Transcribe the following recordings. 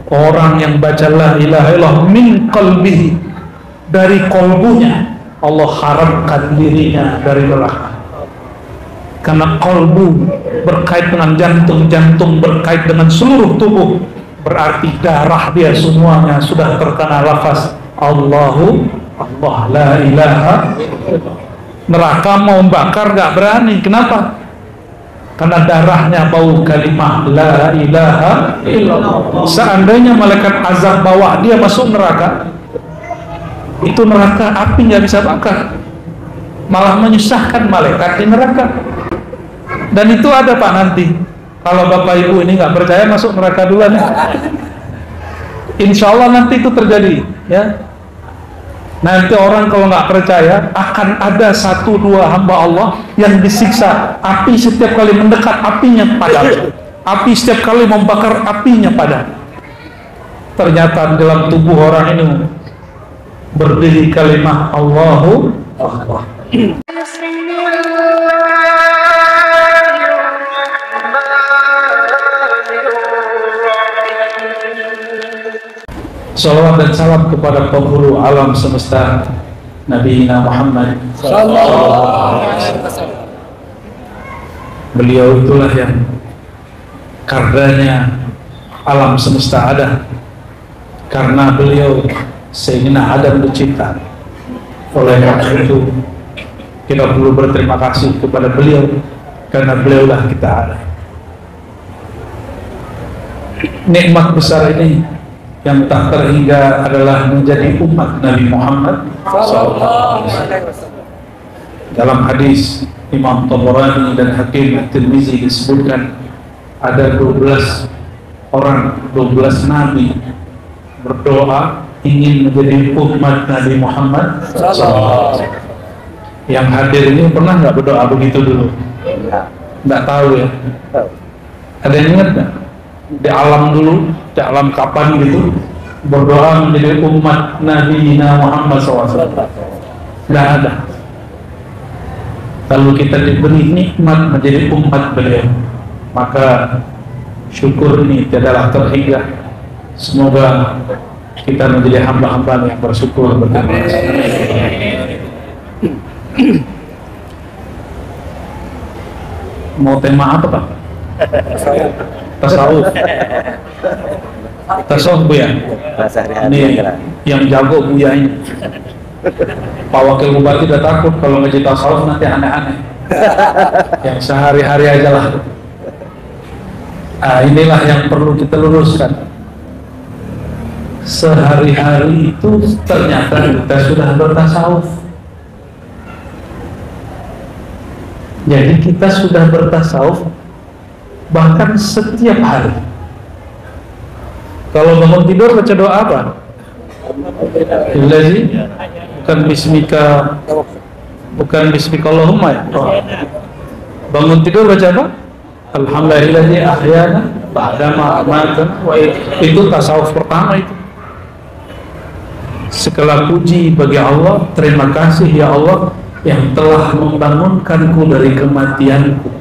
Orang yang baca la ilaha illallah min qalbihi, dari kolbunya, Allah haramkan dirinya dari neraka. Karena kolbu berkait dengan jantung, jantung berkait dengan seluruh tubuh, berarti darah dia semuanya sudah terkena lafaz Allahu Allah, la ilaha illallah. Neraka mau bakar gak berani. Kenapa? Karena darahnya bau kalimah la ilaha illallah. Seandainya malaikat azab bawa dia masuk neraka, itu neraka api nggak bisa bakar, malah menyusahkan malaikat di neraka. Dan itu ada Pak nanti. Kalau Bapak Ibu ini nggak percaya masuk neraka duluan ya. Insya Allah nanti itu terjadi ya. Nanti orang kalau nggak percaya, akan ada 1-2 hamba Allah yang disiksa. Api setiap kali mendekat, apinya padam. Api setiap kali membakar, apinya padam. Ternyata dalam tubuh orang ini berdiri kalimat Allahu Allah. Salawat dan salam kepada penghulu alam semesta, Nabi Muhammad sallallahu alaihi wasallam. Beliau itulah yang karenanya alam semesta ada. Karena beliau Sayyidina Adam dicipta. Oleh karena itu kita perlu berterima kasih kepada beliau, karena beliaulah kita ada. Nikmat besar ini yang tak terhingga adalah menjadi umat Nabi Muhammad SAW. Dalam hadis Imam Tabarani dan Hakim At-Tirmizi disebutkan ada 12 orang, 12 nabi berdoa ingin menjadi umat Nabi Muhammad SAW. Yang hadir ini pernah nggak berdoa begitu dulu? Nggak tahu ya? Ada yang ingat nggak? Di alam dulu, di alam kapan gitu, berdoa menjadi umat Nabi Muhammad SAW? Nggak ada. Kalau kita diberi nikmat menjadi umat beliau, maka syukur ini tidaklah terhingga. Semoga kita menjadi hamba-hamba yang bersyukur berterima kasih. Mau tema apa Pak? Tasawuf. Tasawuf Bu ya? Ini yang jago Bu ya ini. Pak Wakil Bupati udah takut kalau ngaji tasawuf nanti aneh-aneh. Yang sehari-hari aja lah. Inilah yang perlu kita luruskan. Sehari-hari itu ternyata kita sudah bertasawuf. Jadi kita sudah bertasawuf bahkan setiap hari. Kalau bangun tidur baca doa apa? Ilahi, bukan bismika, bukan bismika Allahumma ya. Bangun tidur baca apa? Alhamdulillahi ahyana ba'dama amatana. Itu tasawuf pertama itu. Segala puji bagi Allah, terima kasih ya Allah yang telah membangunkanku dari kematianku.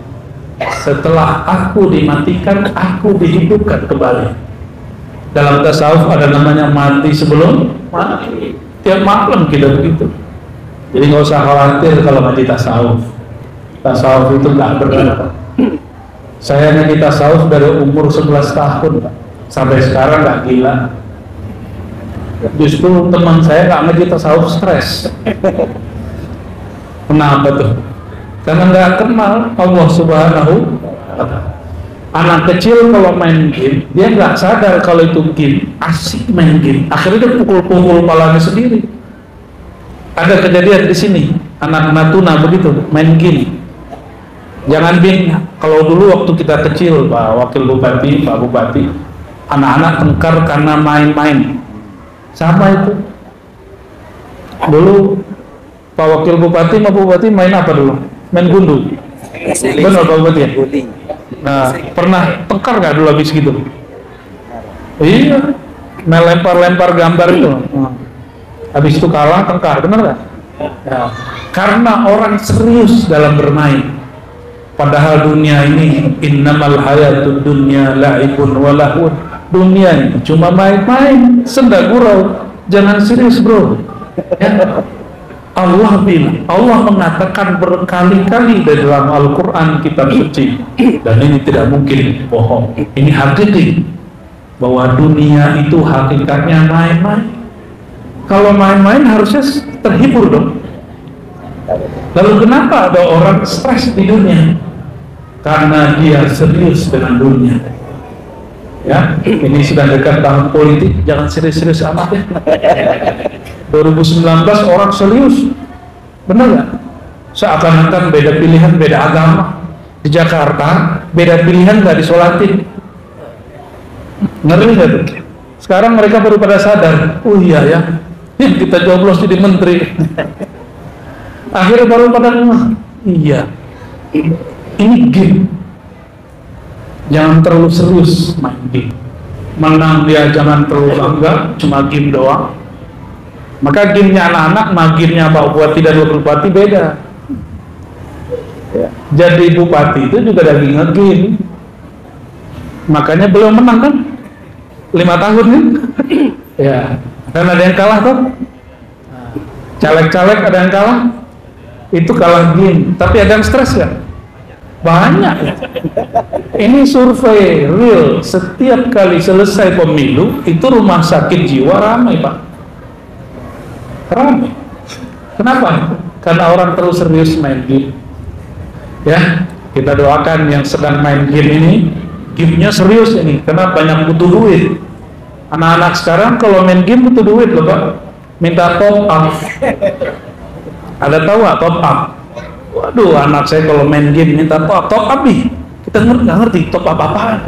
Setelah aku dimatikan, aku dihidupkan kembali. Dalam tasawuf ada namanya mati sebelum mati. Tiap malam kita begitu. Jadi nggak usah khawatir kalau ngaji tasawuf. Tasawuf itu nggak berat. Saya ngaji tasawuf dari umur 11 tahun Pak. Sampai sekarang nggak gila. Justru teman saya nggak ngaji tasawuf stres. Kenapa tuh? Karena nggak kenal Allah Subhanahu wa Ta'ala. Anak kecil kalau main game, dia nggak sadar kalau itu game, asik main game. Akhirnya dia pukul-pukul kepalanya sendiri. Ada kejadian di sini, anak Natuna begitu, main game. Jangan bin, kalau dulu waktu kita kecil, Pak Wakil Bupati, Pak Bupati, anak-anak tengkar karena main-main. Sama itu. Dulu Pak Wakil Bupati sama Bupati main apa dulu? Main gundu. Benar Pak Bupati ya? Nah, pernah tengkar nggak dulu habis gitu? Iya, melempar-lempar gambar itu. Habis itu kalah tengkar, benar nggak? Ya. Karena orang serius dalam bermain. Padahal dunia ini innamal hayatud dunya la'ibun wa lahun dunia ini cuma main-main, senda gurau, jangan serius bro. Ya. Allah bilang, Allah mengatakan berkali-kali di dalam Al-Quran kitab suci, dan ini tidak mungkin bohong, ini hakiki, bahwa dunia itu hakikatnya main-main. Kalau main-main harusnya terhibur dong. Lalu kenapa ada orang stres di dunia? Karena dia serius dengan dunia. Ya, ini sudah dekat tahun politik, jangan serius-serius amat ya. 2019 orang serius, benar nggak? Seakan-akan beda pilihan, beda agama. Di Jakarta beda pilihan nggak disolatin, ngeri nggak tuh? Sekarang mereka baru pada sadar, oh iya ya, kita joblos jadi menteri. Akhirnya baru pada iya, ini game. Jangan terlalu serius main game. Menang dia jangan terlalu bangga, cuma game doang. Maka gamenya anak-anak, sama gamenya Pak Bupati dan Wakil Bupati beda. Ya. Jadi Bupati itu juga lagi nge-game. Makanya belum menang kan? 5 tahun kan? Ya. Dan ada yang kalah tuh. Caleg-caleg ada yang kalah. Itu kalah game. Tapi ada yang stres kan? Banyak. Ini survei real. Setiap kali selesai pemilu, itu rumah sakit jiwa ramai Pak. Ramai. Kenapa? Karena orang terus serius main game. Ya, kita doakan yang sedang main game ini, gamenya serius ini, karena banyak butuh duit. Anak-anak sekarang kalau main game butuh duit loh Pak, minta top up. Ada tahu nggak top up? Waduh, anak saya kalau main game minta top up nih. Kita nggak ngerti top up apaan.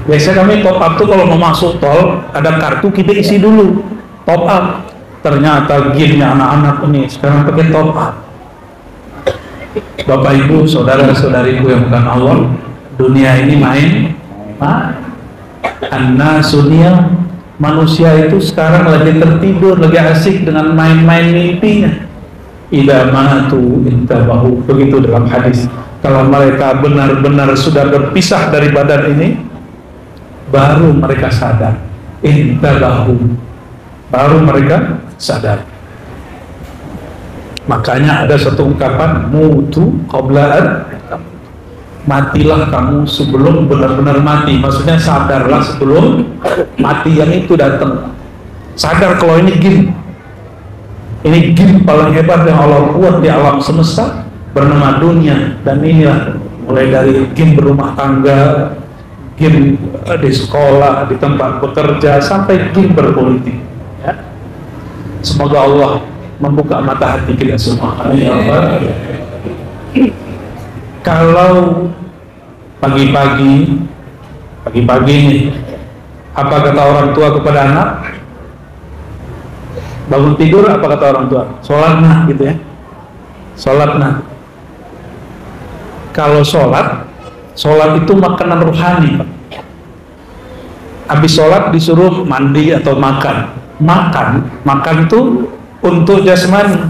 Biasanya kami top up tuh kalau mau masuk tol, ada kartu kita isi dulu, top up. Ternyata gamenya anak-anak ini sekarang pakai top up. Bapak Ibu, saudara-saudariku yang bukan Allah, dunia ini main. An-nasunia, manusia itu sekarang lagi tertidur, lagi asik dengan main-main mimpinya. Idza matu intabahu, begitu dalam hadis. Kalau mereka benar-benar sudah berpisah dari badan ini, baru mereka sadar. Intabahu, baru mereka sadar. Makanya ada satu ungkapan, mutu qabla, matilah kamu sebelum benar-benar mati. Maksudnya sadarlah sebelum mati yang itu datang. Sadar kalau ini game paling hebat yang Allah buat di alam semesta, bernama dunia. Dan inilah mulai dari game berumah tangga, game di sekolah, di tempat bekerja, sampai game berpolitik. Semoga Allah membuka mata hati kita semua. Kalau pagi-pagi ini, apa kata orang tua kepada anak? Bangun tidur, apa kata orang tua? Sholat nah, gitu ya. Sholat nah. Kalau sholat itu makanan rohani Pak. Habis sholat disuruh mandi atau makan. Makan itu untuk jasmani.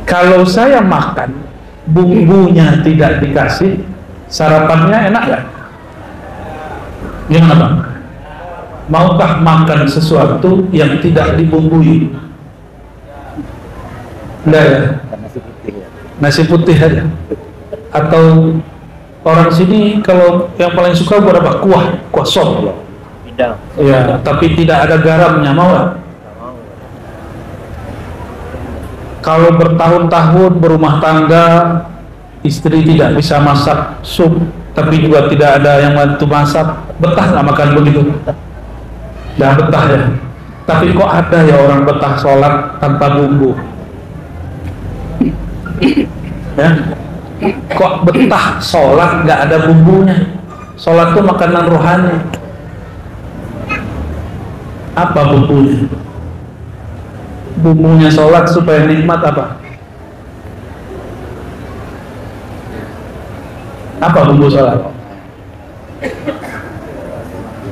Kalau saya makan bumbunya tidak dikasih, sarapannya enak gak? Gimana Bang? Maukah makan sesuatu yang tidak dibumbui? Enggak ya? Nasi putih aja. Atau orang sini kalau yang paling suka buat apa? Kuah sop. Ya, tapi tidak ada garamnya, mau gak? Kalau bertahun-tahun berumah tangga, istri tidak bisa masak sup, tapi juga tidak ada yang bantu masak, betah nggak makan begitu? Nggak betah ya. Tapi kok ada ya orang betah sholat tanpa bumbu? Ya, kok betah sholat nggak ada bumbunya? Sholat itu makanan rohani. Apa bumbunya? Bumbunya sholat supaya nikmat apa? Apa bumbu sholat?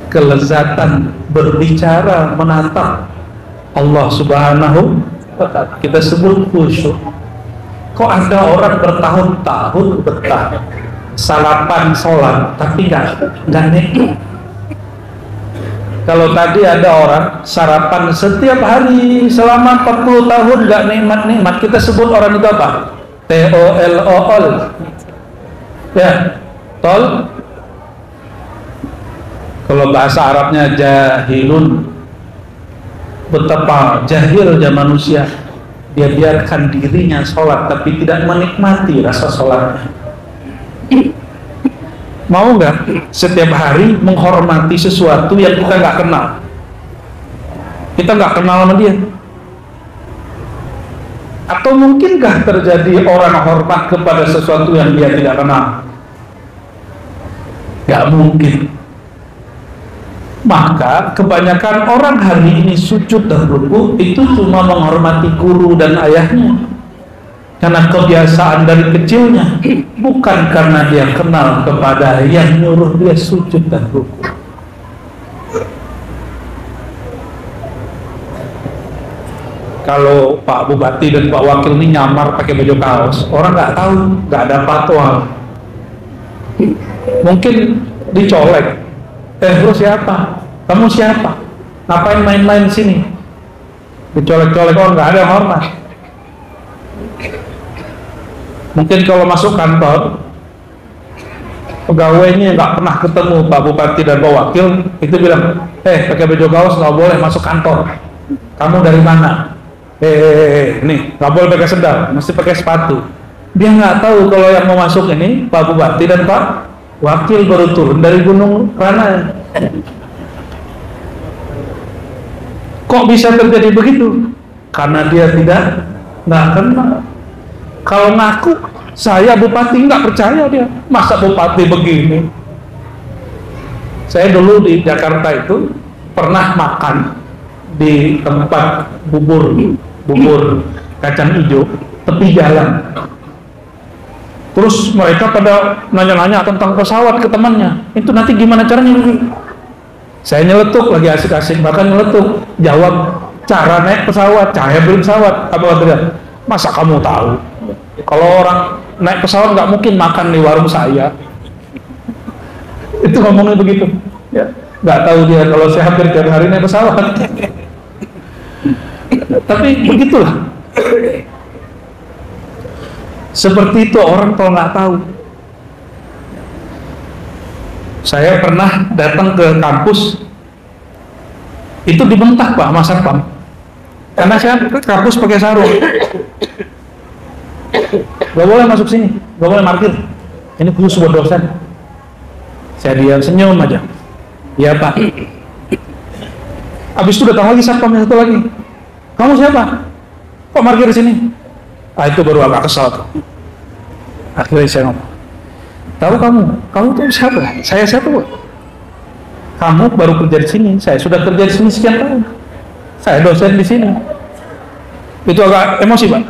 Kelezatan berbicara, menatap Allah Subhanahu wa ta'ala. Kita sebut khusyuk. Kok ada orang bertahun-tahun betah sarapan sholat tapi nggak nikmat. Kalau tadi ada orang sarapan setiap hari selama 40 tahun nggak nikmat, kita sebut orang itu apa? TOLOL. Ya, tol. Kalau bahasa Arabnya jahilun. Betapa jahilnya manusia, dia biarkan dirinya sholat tapi tidak menikmati rasa sholatnya. Mau nggak setiap hari menghormati sesuatu yang kita nggak kenal? Kita nggak kenal sama dia. Atau mungkinkah terjadi orang hormat kepada sesuatu yang dia tidak kenal? Nggak mungkin. Maka kebanyakan orang hari ini sujud dan ruku itu cuma menghormati guru dan ayahnya, karena kebiasaan dari kecilnya, bukan karena dia kenal kepada yang nyuruh dia sujud dan ruku. Kalau Pak Bupati dan Pak Wakil ini nyamar pakai baju kaos, orang nggak tahu, nggak ada fatwa. Mungkin dicolek. Lu siapa? Kamu siapa? Ngapain main-main sini? Dicolek-colek orang, nggak ada yang hormat. Mungkin kalau masuk kantor, pegawainya nggak pernah ketemu Pak Bupati dan Pak Wakil, itu bilang, pakai baju kaos nggak boleh masuk kantor. Kamu dari mana? Nih nggak boleh pakai sendal, mesti pakai sepatu. Dia nggak tahu kalau yang mau masuk ini Pak Bupati dan Pak Wakil baru turun dari Gunung Rana. Kok bisa terjadi begitu? Karena dia nggak kenal. Kalau ngaku saya bupati, nggak percaya dia. Masa bupati begini? Saya dulu di Jakarta itu pernah makan di tempat bubur kacang hijau tepi jalan. Terus mereka pada nanya-nanya tentang pesawat ke temannya. Itu nanti gimana caranya? Saya nyeletuk, lagi asik-asik, bahkan nyeletuk, jawab cara naik pesawat, cara beli pesawat. Apa kata? Masa kamu tahu? Kalau orang naik pesawat nggak mungkin makan di warung saya. Itu ngomongnya begitu. Ya, nggak tahu dia kalau saya hampir tiap hari naik pesawat. Tapi begitulah. Seperti itu orang kalau nggak tahu. Saya pernah datang ke kampus, itu dibentak Pak Mas Satpam, karena saya ke kampus pakai sarung. Gak boleh masuk sini, gak boleh parkir. Ini khusus buat dosen. Saya diam senyum aja. Ya Pak. Habis itu datang lagi satpam yang satu lagi. Kamu siapa? Kok parkir di sini? Itu baru agak kesal tuh. Akhirnya saya ngomong, tahu kamu tuh siapa? Saya siapa Bu? Kamu baru kerja di sini, saya sudah kerja di sini sekian tahun. Saya dosen di sini. Itu agak emosi Pak.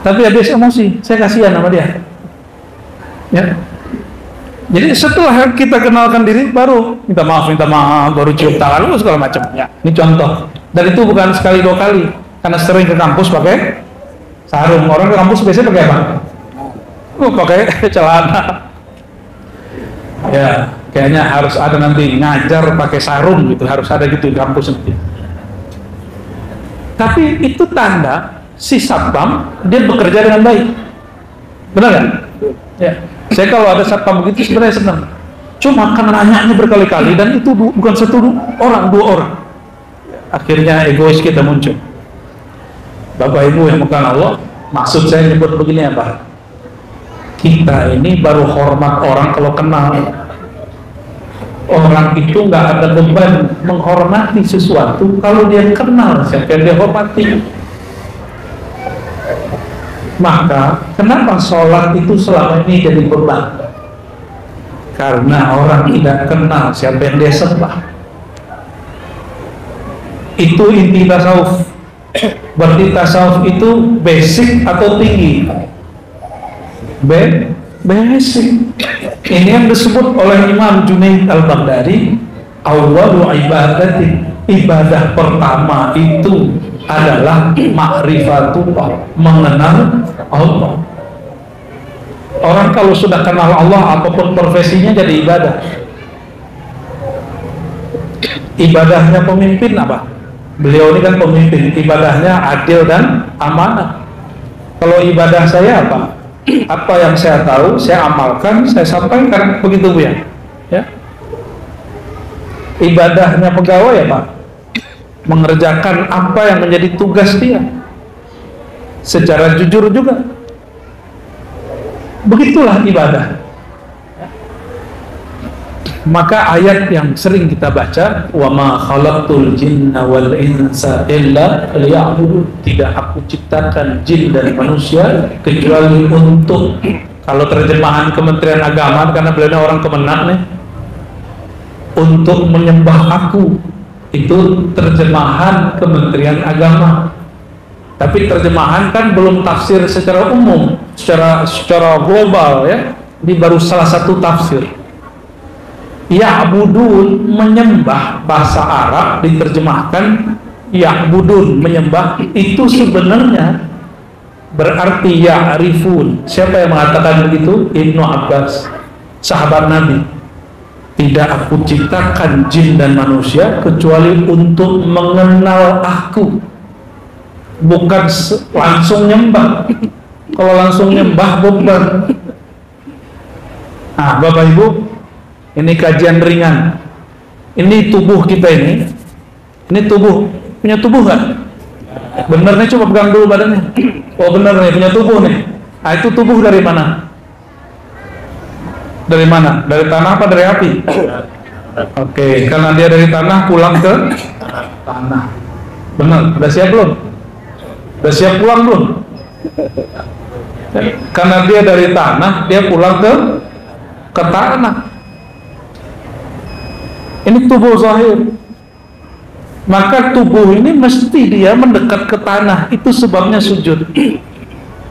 Tapi habis emosi, saya kasihan sama dia. Ya. Jadi setelah kita kenalkan diri, baru minta maaf, baru cium tangan, segala macam. Ya. Ini contoh. Dan itu bukan sekali dua kali, karena sering ke kampus pakai sarung. Orang ke kampus biasanya pakai apa? Pakai celana. Ya, kayaknya harus ada nanti ngajar pakai sarung gitu, harus ada gitu di kampus nanti. Tapi itu tanda si satpam dia bekerja dengan baik. Benar nggak? Ya. Saya kalau ada satpam begitu sebenarnya senang. Cuma karena nanyanya berkali-kali dan itu bukan satu orang, dua orang. Akhirnya egois kita muncul. Bapak Ibu yang bukan Allah, maksud saya nyebut begini apa? Kita ini baru hormat orang kalau kenal. Orang itu nggak ada beban menghormati sesuatu kalau dia kenal siapa yang dia hormati. Maka kenapa sholat itu selama ini jadi beban? Karena orang tidak kenal siapa yang dia sembah. Itu inti tasawuf. Berarti tasawuf itu basic atau tinggi? Basic. Ini yang disebut oleh Imam Junaid al-Baghdadi, awwalu ibadati, ibadah pertama itu adalah ma'rifatullah, mengenal Allah. Orang kalau sudah kenal Allah, apapun profesinya jadi ibadah. Ibadahnya pemimpin apa? Beliau ini kan pemimpin, ibadahnya adil dan amanah. Kalau ibadah saya apa? Apa yang saya tahu, saya amalkan, saya sampaikan, begitu Bu ya. Ibadahnya pegawai apa? Mengerjakan apa yang menjadi tugas dia secara jujur juga. Begitulah ibadah. Maka ayat yang sering kita baca, wa ma khalaqtul jinna wal insa illa liya'budun, tidak aku ciptakan jin dan manusia kecuali untuk, kalau terjemahan Kementerian Agama, karena beliau orang Kemenak nih, untuk menyembah aku. Itu terjemahan Kementerian Agama. Tapi terjemahan kan belum tafsir secara umum, secara global ya. Ini baru salah satu tafsir. Ya'budun, menyembah, bahasa Arab diterjemahkan ya'budun, menyembah, itu sebenarnya berarti ya'rifun. Siapa yang mengatakan begitu? Ibnu Abbas, sahabat Nabi. Tidak aku ciptakan jin dan manusia kecuali untuk mengenal aku, bukan langsung nyembah. Kalau langsung nyembah beban. Nah, Bapak Ibu, ini kajian ringan. Ini tubuh kita ini tubuh, punya tubuh nggak? Bener nih, coba pegang dulu badannya. Oh bener nih, punya tubuh nih. Nah, itu tubuh dari mana? Dari mana? Dari tanah apa dari api? Oke, karena dia dari tanah, pulang ke tanah. Benar, udah siap belum? Udah siap pulang belum? Karena dia dari tanah, dia pulang ke tanah. Ini tubuh zahir. Maka tubuh ini mesti dia mendekat ke tanah. Itu sebabnya sujud.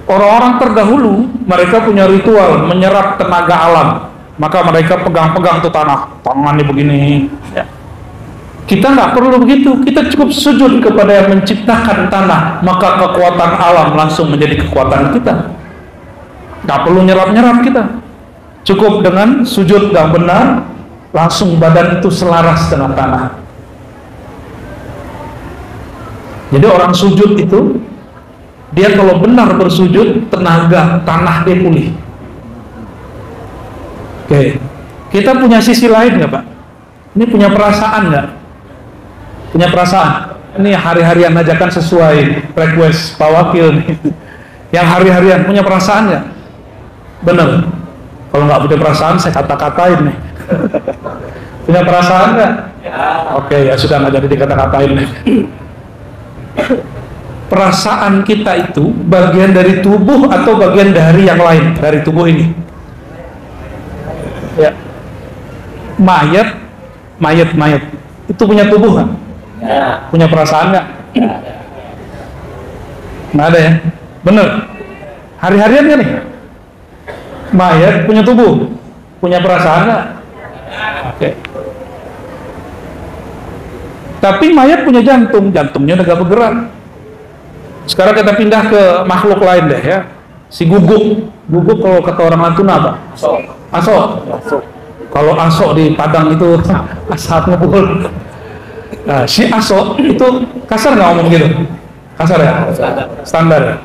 Orang-orang terdahulu mereka punya ritual menyerap tenaga alam. Maka mereka pegang-pegang tuh tanah, tangannya begini ya. Kita nggak perlu begitu, kita cukup sujud kepada yang menciptakan tanah, maka kekuatan alam langsung menjadi kekuatan kita. Nggak perlu nyerap-nyerap kita, cukup dengan sujud yang benar, langsung badan itu selaras dengan tanah. Jadi orang sujud itu, dia kalau benar bersujud, tenaga tanah dia pulih. Oke, kita punya sisi lain nggak Pak? Ini punya perasaan nggak? Punya perasaan. Ini hari-harian ajakan sesuai request Pak Wakil nih. Yang hari-harian punya perasaan nggak? Bener. Kalau nggak punya perasaan, saya kata-katain nih. Punya perasaan nggak? Ya. Oke, ya sudah, nggak jadi dikata-katain nih. Perasaan kita itu bagian dari tubuh atau bagian dari yang lain dari tubuh ini? Ya, mayat itu punya tubuh nggak? Ya. Punya perasaan nggak? Ya. Nggak ada ya? Bener. Hari-harian kan nih? Mayat punya tubuh, punya perasaan nggak? Oke. Tapi mayat punya jantung, jantungnya udah gak bergerak. Sekarang kita pindah ke makhluk lain deh ya. Si guguk kalau kata orang Natuna apa? Asok. Kalau asok di Padang itu asap ngebul. Nah, si asok itu kasar nggak ngomong gitu? Kasar ya? Standar ya?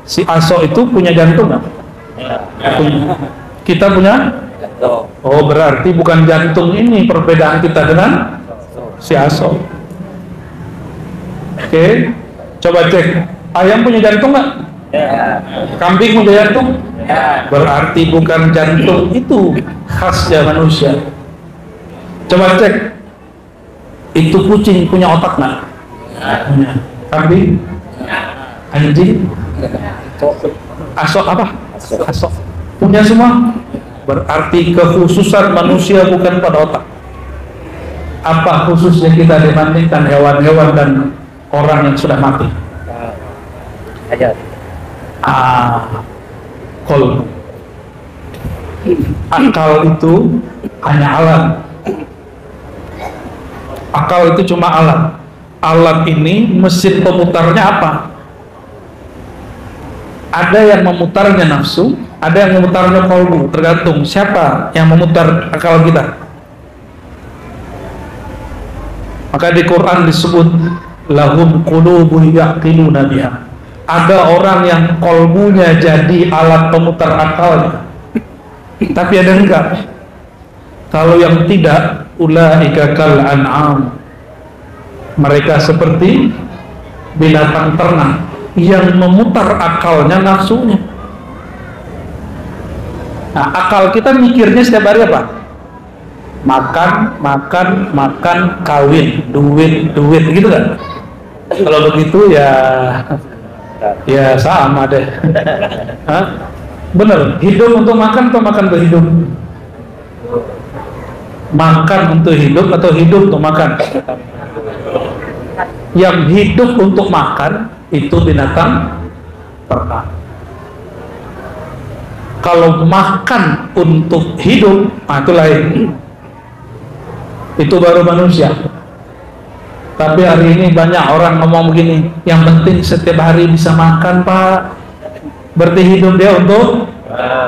Si asok itu punya jantung nggak? Kita punya? Oh, berarti bukan jantung ini perbedaan kita dengan si asok. Oke, coba cek. Ayam punya jantung nggak? Kambing punya jantung? Berarti bukan jantung itu khasnya manusia. Coba cek. Itu kucing punya otak nggak? Punya. Kambing? Anjing? Asok apa? Asok. Punya semua? Berarti kekhususan manusia bukan pada otak. Apa khususnya kita dibandingkan hewan-hewan dan orang yang sudah mati? Kolbu. Akal itu hanya alat. Akal itu cuma alat. Alat ini mesin pemutarnya apa? Ada yang memutarnya nafsu, Ada yang memutarnya kolbu, tergantung siapa yang memutar akal kita. Maka di Quran disebut lahum qulubun yaqiluna biha. Ada orang yang kolbunya jadi alat pemutar akalnya, tapi ada enggak. Kalau yang tidak, ulaika kal an'am, mereka seperti binatang ternak yang memutar akalnya nafsunya. Nah, akal kita mikirnya setiap hari apa? Makan, kawin, duit, gitu kan? Kalau begitu ya sama deh. Hah? Bener, hidup untuk makan atau makan untuk hidup? Makan untuk hidup atau hidup untuk makan? Yang hidup untuk makan itu binatang ternak. Kalau makan untuk hidup, itu lain. Itu baru manusia. Tapi hari ini banyak orang ngomong begini, yang penting setiap hari bisa makan, Pak. Berarti hidup dia untuk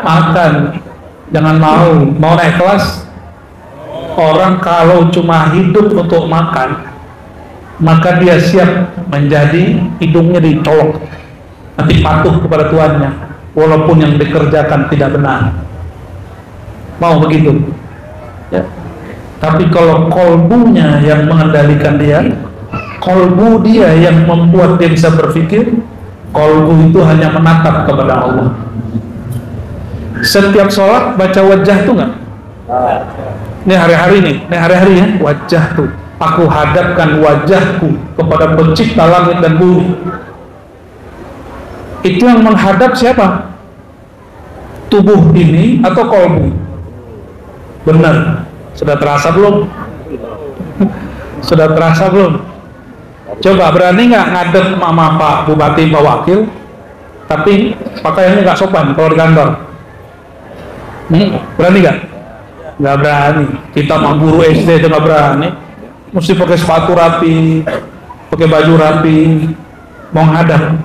makan. Jangan mau naik kelas. Orang kalau cuma hidup untuk makan, maka dia siap menjadi hidungnya dicolok, nanti patuh kepada tuannya, walaupun yang dikerjakan tidak benar. Mau begitu? Ya. Tapi kalau kolbunya yang mengendalikan dia, kolbu dia yang membuat dia bisa berpikir, kolbu itu hanya menatap kepada Allah. Setiap sholat baca wajah tuh nggak? Ini hari-hari ya, wajah tuh. Aku hadapkan wajahku kepada pencipta langit dan bumi. Itu yang menghadap siapa? Tubuh ini atau kolbu? Benar. Sudah terasa belum? Sudah terasa belum? Coba berani nggak ngadep mama Pak Bupati, Pak Wakil, tapi pakaiannya nggak sopan kalau di kantor? Berani nggak? Nggak berani. Kita mah guru SD itu nggak berani. Mesti pakai sepatu rapi, pakai baju rapi, mau ngadap.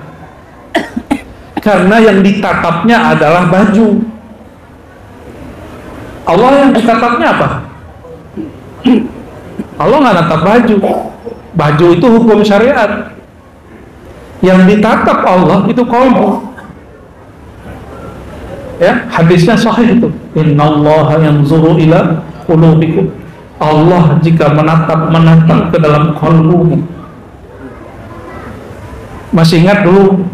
Karena yang ditatapnya adalah baju. Allah yang ditatapnya apa? Allah nggak natap baju. Baju itu hukum syariat. Yang ditatap Allah itu qalbu. Ya, hadisnya sahih itu. Innallaha yanzuru ila qulubikum. Allah jika menatap ke dalam qalbu. Masih ingat dulu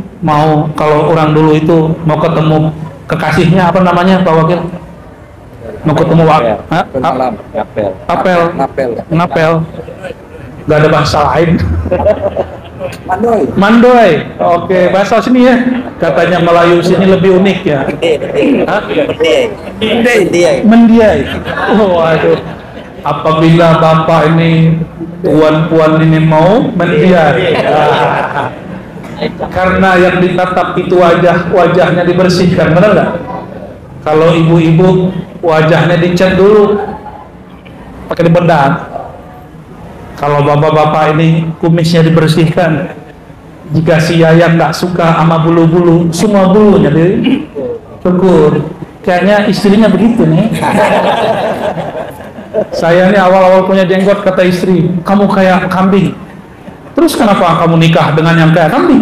kalau orang dulu itu mau ketemu kekasihnya, apa namanya Pak Wakil? Mau ketemu ngapel. Gak ada bahasa lain. Mandoy. Oke, bahasa sini ya. Katanya Melayu sini lebih unik ya. Mendiai. Waduh. Apabila Bapak ini puan ini mau mendiai. Karena yang ditatap itu wajahnya dibersihkan, benar nggak? Kalau ibu-ibu wajahnya dicat dulu pakai dibedak. Kalau bapak-bapak ini kumisnya dibersihkan. Jika si Yayan nggak suka sama bulu-bulu, semua bulunya dicukur. Kayaknya istrinya begitu nih. Saya ini awal-awal punya jenggot, kata istri, kamu kayak kambing. Terus kenapa kamu nikah dengan yang kayak kambing?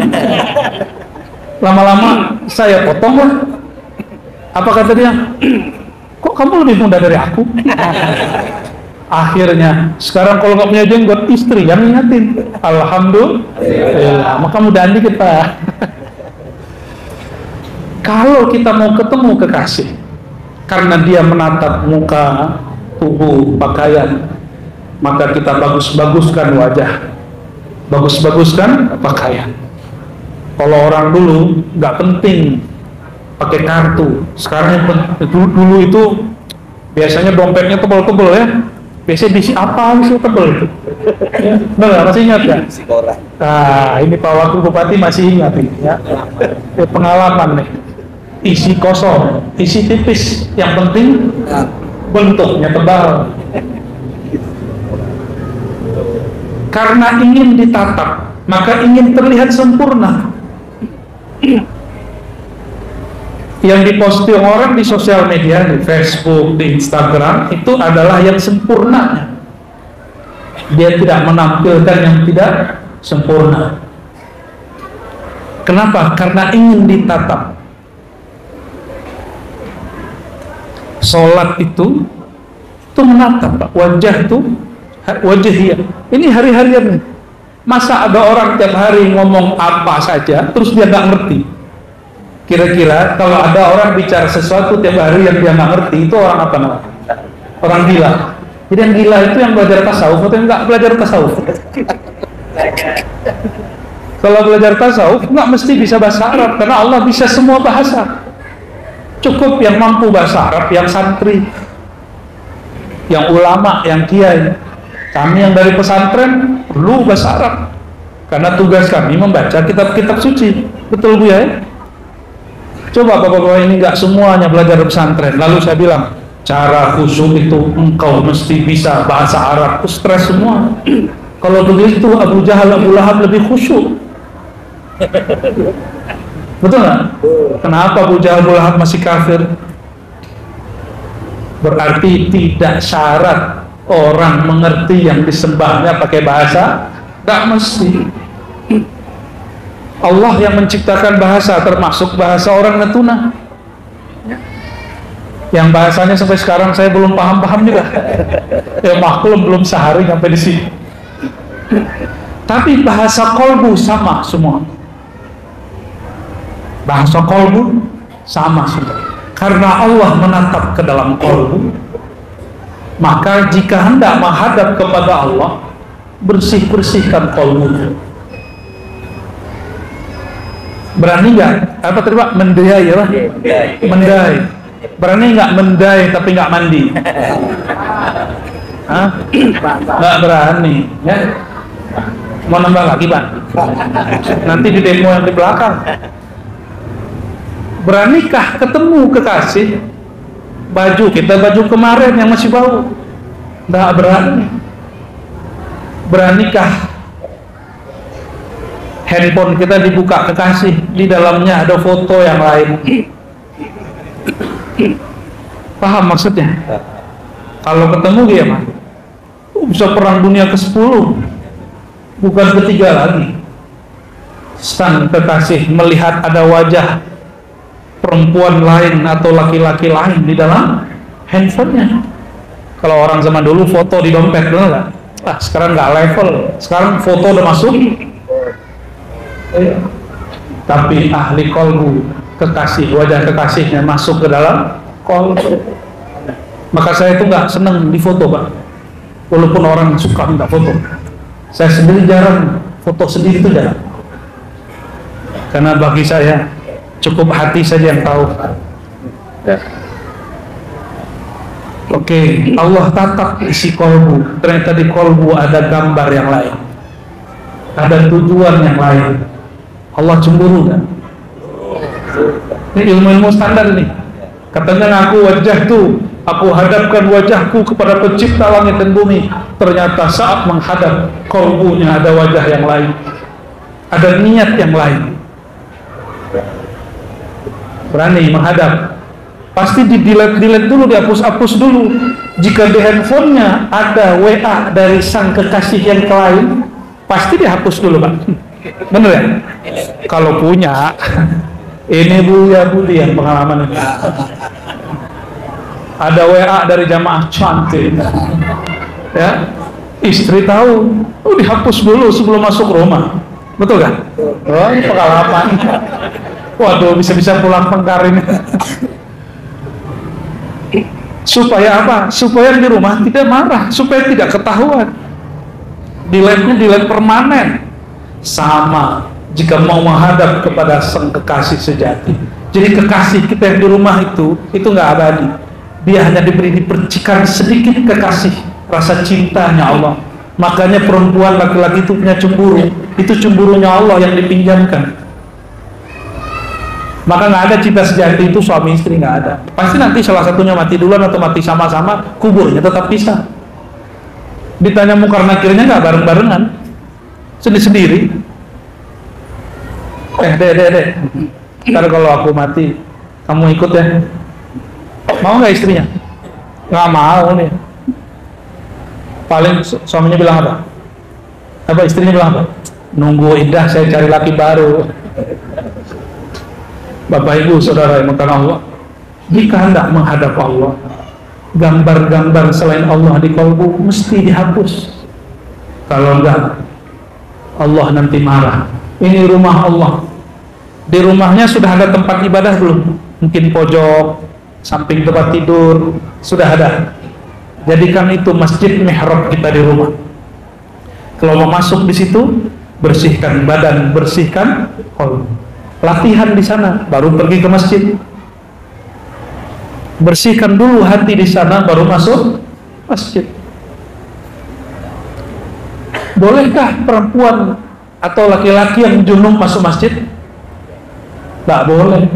Lama-lama saya potong lah. Apa kata dia? Kok kamu lebih muda dari aku? Akhirnya sekarang kalau nggak punya jenggot, istri yang ingatin. Alhamdulillah. Maka mudahan dikit Pak. Kalau kita mau ketemu kekasih, karena dia menatap muka, tubuh, pakaian, maka kita bagus-baguskan wajah, bagus-baguskan pakaian. Kalau orang dulu nggak penting pakai kartu. Sekarang dulu itu biasanya dompetnya tebal-tebal ya. Biasanya diisi apa sih tebal itu? Benar, masih ingat ya? Nah, ini Pak Wakil Bupati masih ingat ini ya. Pengalaman nih. Isi kosong, isi tipis. Yang penting bentuknya tebal. Karena ingin ditatap, maka ingin terlihat sempurna. Yang diposting orang di sosial media, di Facebook, di Instagram, itu adalah yang sempurnanya. Dia tidak menampilkan yang tidak sempurna. Kenapa? Karena ingin ditatap. Sholat itu menatap, Pak. Wajah itu wajah dia. Ini hari-harian. Masa ada orang tiap hari ngomong apa saja terus dia nggak ngerti? Kira-kira kalau ada orang bicara sesuatu tiap hari yang dia nggak ngerti, itu orang apa namanya? Orang gila. Jadi yang gila itu yang belajar tasawuf atau yang nggak belajar tasawuf? Kalau belajar tasawuf nggak mesti bisa bahasa Arab, karena Allah bisa semua bahasa. Cukup yang mampu bahasa Arab, yang santri, yang ulama, yang kiai. Kami yang dari pesantren perlu bahasa Arab, karena tugas kami membaca kitab-kitab suci. Betul Bu ya? Coba bapak-bapak ini nggak semuanya belajar pesantren. Lalu saya bilang, cara khusyuk itu engkau mesti bisa bahasa Arab. Stres semua. Kalau begitu Abu Jahal, Abu Lahab lebih khusyuk. Betul nggak? Kenapa Abu Jahal, Abu Lahab masih kafir? Berarti tidak syarat orang mengerti yang disembahnya pakai bahasa. Nggak mesti. Allah yang menciptakan bahasa, termasuk bahasa orang Natuna, yang bahasanya sampai sekarang saya belum paham-paham juga. Ya maklum, belum sehari sampai di sini. Tapi bahasa kolbu sama semua. Bahasa kolbu sama semua. Karena Allah menatap ke dalam kolbu, maka jika hendak menghadap kepada Allah, bersihkan kolbunya. Berani nggak? Apa tadi Pak? Mendai ya Pak? Mendai. Berani nggak mendai tapi nggak mandi? Hah? Nggak berani. Ya? Mau nambah lagi Pak? Nanti di demo yang di belakang. Beranikah ketemu kekasih? Baju kemarin yang masih bau? Nggak berani. Beranikah handphone kita dibuka kekasih, di dalamnya ada foto yang lain? Paham maksudnya? Kalau ketemu gimana? Bisa perang dunia ke-10, bukan ketiga lagi. Sang kekasih melihat ada wajah perempuan lain atau laki-laki lain di dalam handphonenya. Kalau orang zaman dulu foto di dompet, benar nggak? Sekarang nggak level. Sekarang foto udah masuk. Tapi ahli kolbu, kekasih, wajah kekasihnya masuk ke dalam kolbu. Maka saya itu nggak seneng di foto Pak, walaupun orang suka minta foto. Saya sendiri jarang foto sendiri, itu jarang, karena bagi saya cukup hati saja yang tahu. Oke, Allah tatap isi kolbu. Ternyata di kolbu ada gambar yang lain, ada tujuan yang lain. Allah cemburu kan? Ini ilmu-ilmu standar nih. Katanya ngaku wajah tuh, aku hadapkan wajahku kepada pencipta langit dan bumi. Ternyata saat menghadap, kolbunya ada wajah yang lain, ada niat yang lain. Berani menghadap, pasti di-delete dulu, dihapus dulu. Jika di handphonenya ada WA dari sang kekasih yang lain, pasti dihapus dulu Pak. Bener ya? Kalau punya, ini Buya Budi yang pengalaman ini. Ada WA dari jamaah cantik, ya, istri tahu, dihapus dulu sebelum masuk rumah. Betul kan? Oh, ini pengalaman. Waduh, bisa-bisa pulang pengkar ini. Supaya apa? Supaya di rumah tidak marah, supaya tidak ketahuan. Delete permanen. Sama jika mau menghadap kepada sang kekasih sejati. Jadi kekasih kita yang di rumah itu nggak abadi. Dia hanya diberi dipercikan sedikit kekasih, rasa cintanya Allah. Makanya perempuan, laki-laki itu punya cemburu. Itu cemburunya Allah yang dipinjamkan. Maka nggak ada cinta sejati itu suami istri, nggak ada. Pasti nanti salah satunya mati duluan atau mati sama-sama, kuburnya tetap pisah. Ditanya mungkar nakirnya nggak bareng-barengan, sendiri-sendiri. Dek, ntar kalau aku mati kamu ikut ya. Mau nggak istrinya? Nggak mau nih. Paling suaminya bilang apa? Apa istrinya bilang apa? Nunggu indah, saya cari laki baru. Bapak Ibu Saudara yang mengasihi Allah, jika hendak menghadap Allah, gambar-gambar selain Allah di kalbu mesti dihapus. Kalau enggak, Allah nanti marah. Ini rumah Allah. Di rumahnya sudah ada tempat ibadah belum? Mungkin pojok, samping tempat tidur, sudah ada. Jadikan itu masjid mihrab kita di rumah. Kalau mau masuk di situ, bersihkan badan, bersihkan qalb. Latihan di sana, baru pergi ke masjid. Bersihkan dulu hati di sana, baru masuk masjid. Bolehkah perempuan atau laki-laki yang junub masuk masjid? Tak boleh.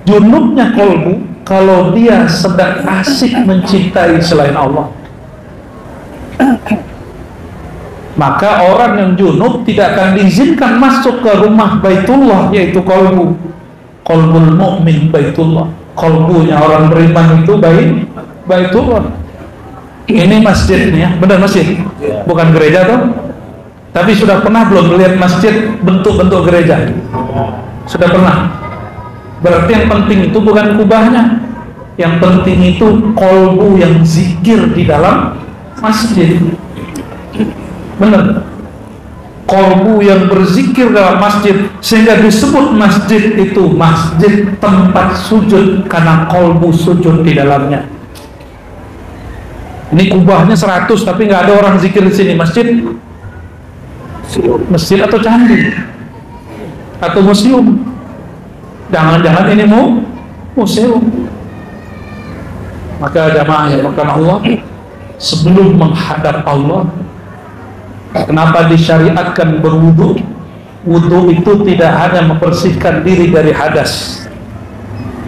Junubnya qalbu kalau dia sedang asik mencintai selain Allah. Maka orang yang junub tidak akan diizinkan masuk ke rumah Baitullah, yaitu qalbu. Qalbul mu'min Baitullah. Qalbunya orang beriman itu Baitullah. Ini masjidnya, benar masjid? Bukan gereja toh? Tapi sudah pernah belum melihat masjid bentuk-bentuk gereja? Sudah pernah? Berarti yang penting itu bukan kubahnya. Yang penting itu qalbu yang zikir di dalam masjid. Benar, qalbu yang berzikir dalam masjid, sehingga disebut masjid itu masjid tempat sujud karena qalbu sujud di dalamnya. Ini kubahnya 100 tapi nggak ada orang zikir di sini. Masjid atau candi atau museum? Jangan-jangan ini museum. Maka jamaah yang makan Allah, sebelum menghadap Allah, kenapa disyariatkan berwudu? Wudu itu tidak hanya membersihkan diri dari hadas,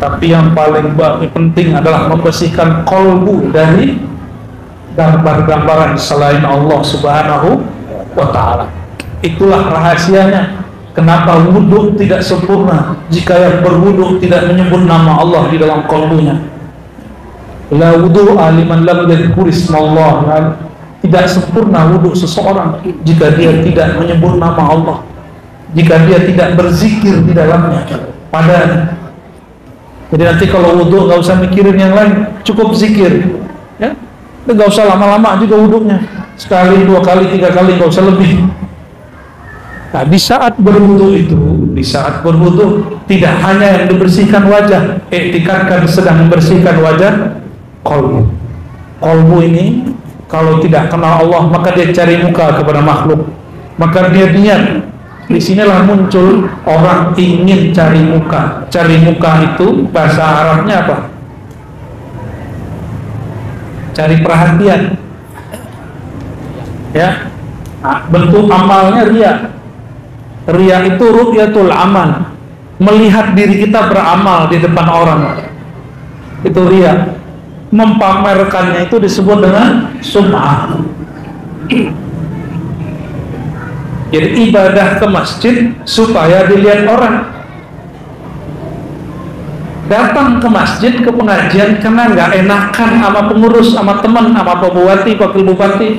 tapi yang paling penting adalah membersihkan qalbu dari gambar-gambaran selain Allah Subhanahu wa ta'ala. Itulah rahasianya kenapa wudu tidak sempurna jika yang berwudu tidak menyebut nama Allah di dalam qalbunya. La wudu liman lam yadhkur ismallah. Tidak sempurna wudhu seseorang jika dia tidak menyebut nama Allah, jika dia tidak berzikir di dalamnya padanya. Jadi nanti kalau wudhu nggak usah mikirin yang lain, cukup zikir, ya. Nggak usah lama-lama juga wudhunya, sekali, 2 kali, 3 kali, nggak usah lebih. Nah, di saat berwudhu tidak hanya yang dibersihkan wajah, iktikadkan sedang membersihkan wajah, qalbu. Qalbu ini kalau tidak kenal Allah, maka dia cari muka kepada makhluk, maka dia niat. Disinilah muncul orang ingin cari muka. Cari muka itu bahasa Arabnya apa? Cari perhatian, ya. Nah, bentuk amalnya riya. Riya itu ru'yatul amal, melihat diri kita beramal di depan orang. Itu riya. Mempamerkannya itu disebut dengan sum'ah. Jadi ibadah ke masjid supaya dilihat orang. Datang ke masjid, ke pengajian karena nggak enakan sama pengurus, sama teman, sama Pak Bupati, Wakil Bupati.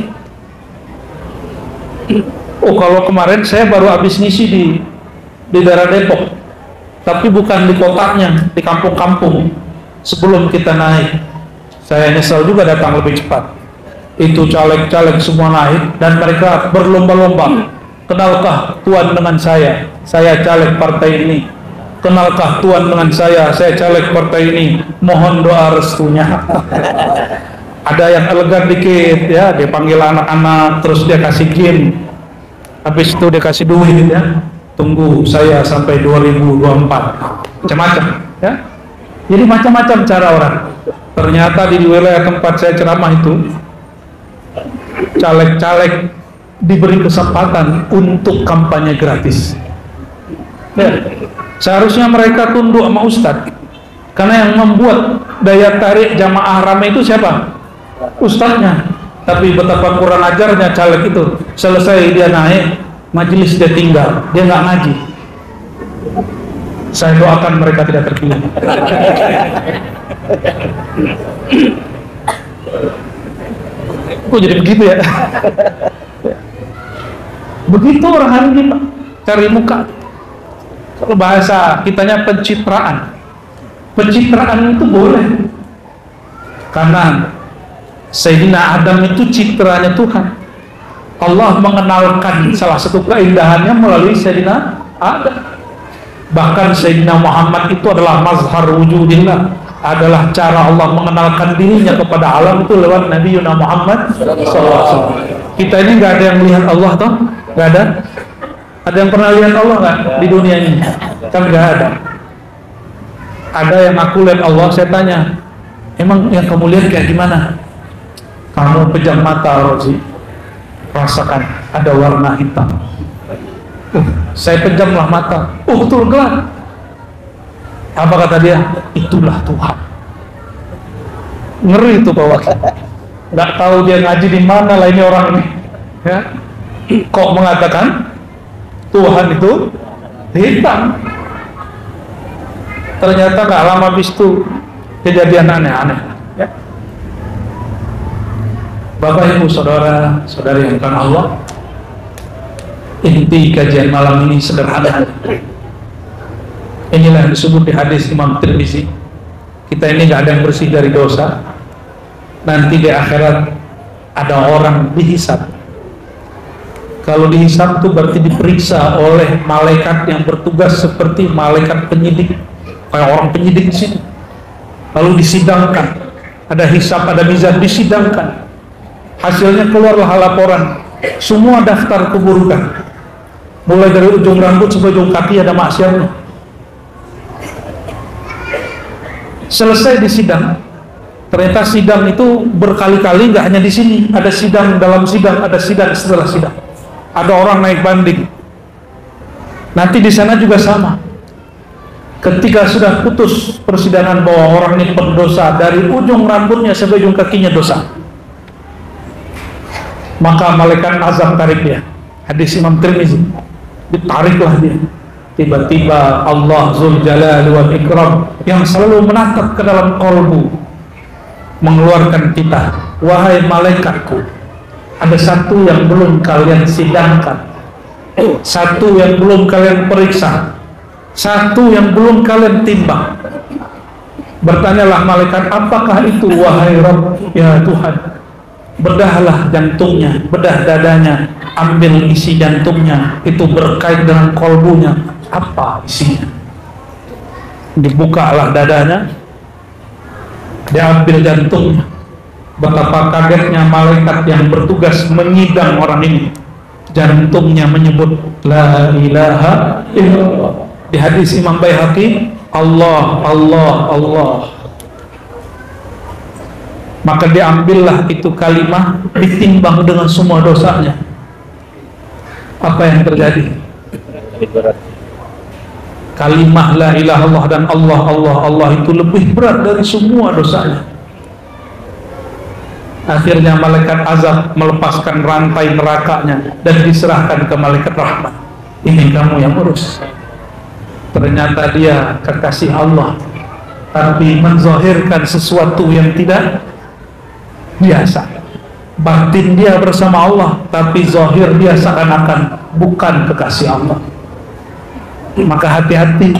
Oh, kalau kemarin saya baru habis ngisi di daerah Depok, tapi bukan di kotanya, di kampung-kampung. Sebelum kita naik, saya nyesal juga datang lebih cepat. Itu caleg-caleg semua naik dan mereka berlomba-lomba. Kenalkah Tuan dengan saya caleg partai ini. Kenalkah Tuan dengan saya caleg partai ini. Mohon doa restunya. Ada yang elegan dikit, ya, dia panggil anak-anak, terus dia kasih game. Habis itu dia kasih duit, ya. Tunggu saya sampai 2024. Macam-macam, ya. Jadi macam-macam cara orang. Ternyata di wilayah tempat saya ceramah itu, caleg-caleg diberi kesempatan untuk kampanye gratis. Ya, seharusnya mereka tunduk sama ustadz, karena yang membuat daya tarik jamaah ramai itu siapa? Ustadznya. Tapi betapa kurang ajarnya caleg itu. Selesai dia naik, majelis dia tinggal, dia nggak ngaji. Saya doakan mereka tidak terpilih. Kok jadi begitu ya? Begitu orang hari ini Pak, cari muka. Kalau bahasa kitanya pencitraan. Pencitraan itu boleh, karena Sayyidina Adam itu citranya Tuhan. Allah mengenalkan salah satu keindahannya melalui Sayyidina Adam. Bahkan Sayyidina Muhammad itu adalah mazhar wujudillah, adalah cara Allah mengenalkan dirinya kepada alam itu lewat Nabi Muhammad SAW. Kita ini nggak ada yang melihat Allah toh? Nggak ada. Ada yang pernah lihat Allah nggak di dunia ini? Kan nggak ada. Ada yang aku lihat Allah, saya tanya, emang yang kamu lihat kayak gimana? Kamu pejam mata, Rozi, rasakan ada warna hitam. Saya pejamlah mata, betul gelap. Apa kata dia? Itulah Tuhan. Ngeri itu Pak Wakil. Nggak tahu dia ngaji di mana lah ini orang ini. Ya. Kok mengatakan Tuhan itu hitam? Ternyata nggak lama habis itu kejadian aneh-aneh. Ya. Bapak Ibu Saudara Saudari yang dimuliakan Allah, inti kajian malam ini sederhana. Inilah yang disebut di hadis Imam Tirmizi. Kita ini nggak ada yang bersih dari dosa. Nanti di akhirat ada orang dihisab. Kalau dihisab itu berarti diperiksa oleh malaikat yang bertugas seperti malaikat penyidik, kayak orang penyidik di sini. Lalu disidangkan, ada hisab, ada mizan, disidangkan. Hasilnya keluarlah laporan, semua daftar keburukan, mulai dari ujung rambut sampai ujung kaki ada maksiatnya. Selesai disidang, ternyata sidang itu berkali-kali, nggak hanya di sini, ada sidang dalam sidang, ada sidang setelah sidang, ada orang naik banding. Nanti di sana juga sama. Ketika sudah putus persidangan bahwa orang ini berdosa dari ujung rambutnya sampai ujung kakinya dosa, maka malaikat azab tarik dia. Hadis Imam Tirmizi, ditariklah dia. Tiba-tiba Allah Zul Jalali wal Ikram yang selalu menatap ke dalam kolbu mengeluarkan kita, wahai malaikatku, ada satu yang belum kalian sidangkan, satu yang belum kalian periksa, satu yang belum kalian timbang. Bertanyalah malaikat, apakah itu wahai Rabb, ya Tuhan? Bedahlah jantungnya, bedah dadanya, ambil isi jantungnya, itu berkait dengan kolbunya, apa isinya? Dibukalah dadanya, diambil jantungnya. Betapa kagetnya malaikat yang bertugas menyidang orang ini. Jantungnya menyebut la ilaha illallah. Di hadis Imam Baihaqi, Allah, Allah, Allah. Maka diambillah itu kalimah, ditimbang dengan semua dosanya. Apa yang terjadi? Kalimah la ilaha illallah dan Allah, Allah, Allah itu lebih berat dari semua dosanya. Akhirnya malaikat azab melepaskan rantai nerakanya dan diserahkan ke malaikat rahmat. Ini kamu yang urus. Ternyata dia kekasih Allah, tapi menzahirkan sesuatu yang tidak biasa. Batin dia bersama Allah, tapi zahir dia seakan-akan bukan kekasih Allah. Maka hati-hati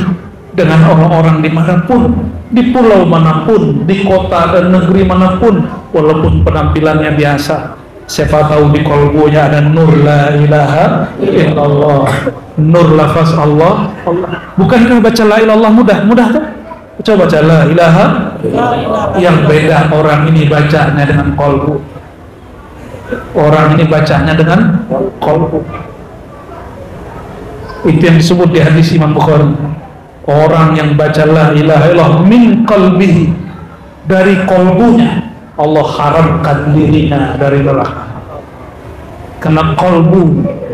dengan orang-orang dimanapun, di pulau manapun, di kota dan negeri manapun, walaupun penampilannya biasa, siapa tahu di kolbunya ada nur la ilaha illallah, nur lafaz Allah, Allah. Bukankah baca la ilallah mudah? Mudah kan? Coba baca la ilaha. Yang beda orang ini bacanya dengan kolbu, orang ini bacanya dengan kolbu. Itu yang disebut di hadis Imam Bukhari, orang yang baca la ilaha illallah min qalbihi, dari kolbunya Allah haramkan dirinya dari neraka. Karena kolbu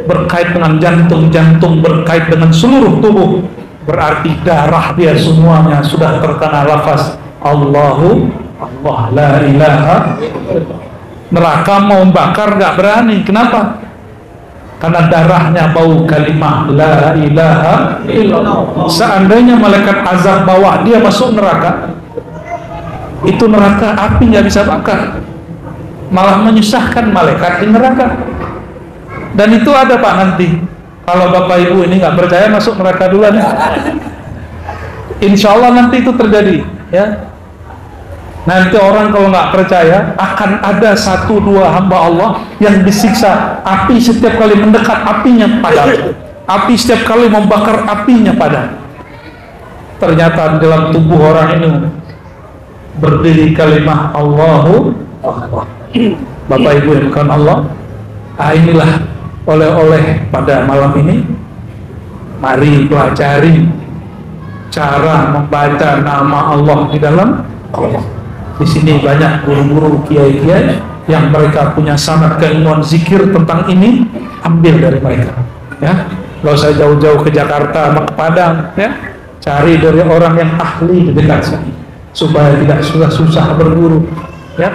berkait dengan jantung, jantung berkait dengan seluruh tubuh, berarti darah dia semuanya sudah terkena lafaz Allahu Allah, la ilaha. Neraka mau bakar gak berani. Kenapa? karena darahnya bau kalimah la ilaha illallah. Seandainya malaikat azab bawa dia masuk neraka, itu neraka api nggak bisa bakar, malah menyusahkan malaikat di neraka. Dan itu ada Pak nanti, kalau Bapak Ibu ini nggak percaya masuk neraka duluan ya. Insya Allah nanti itu terjadi ya. Nanti orang kalau nggak percaya, akan ada 1-2 hamba Allah yang disiksa api setiap kali mendekat, apinya padam. Api setiap kali membakar, apinya padam. Ternyata dalam tubuh orang ini berdiri kalimah Allahu Akbar. Bapak Ibu yang bukan Allah, inilah oleh-oleh pada malam ini. Mari pelajari cara membaca nama Allah di dalam Allah. Di sini banyak guru-guru, kiai-kiai yang mereka punya sanad keilmuan zikir tentang ini, ambil dari mereka ya. Kalau saya jauh-jauh ke Jakarta, ke Padang ya, cari dari orang yang ahli di dekat sini supaya tidak susah-susah berguru ya.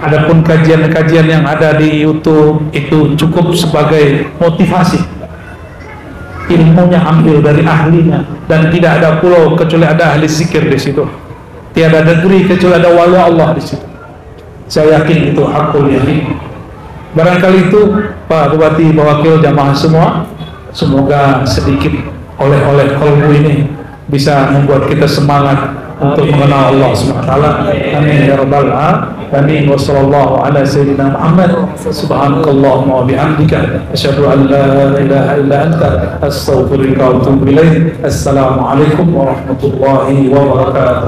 Adapun kajian-kajian yang ada di YouTube itu cukup sebagai motivasi, ilmunya ambil dari ahlinya, dan tidak ada pulau kecuali ada ahli zikir di situ. Tiada negeri kecuali ada wali Allah di situ. Saya yakin itu hakul yakin. Barangkali itu Pak Bupati, Pak Wakil, jamaah semua, semoga sedikit oleh-oleh kolbu ini bisa membuat kita semangat untuk mengenal Allah SWT. Amin ya rabbal alamin. Wassallallahu ala sayyidina Muhammad. Subhanakallahumma wa bihamdika asyhadu an la ilaha illa anta astaghfiruka wa atubu ilaik. Assalamualaikum warahmatullahi wabarakatuh.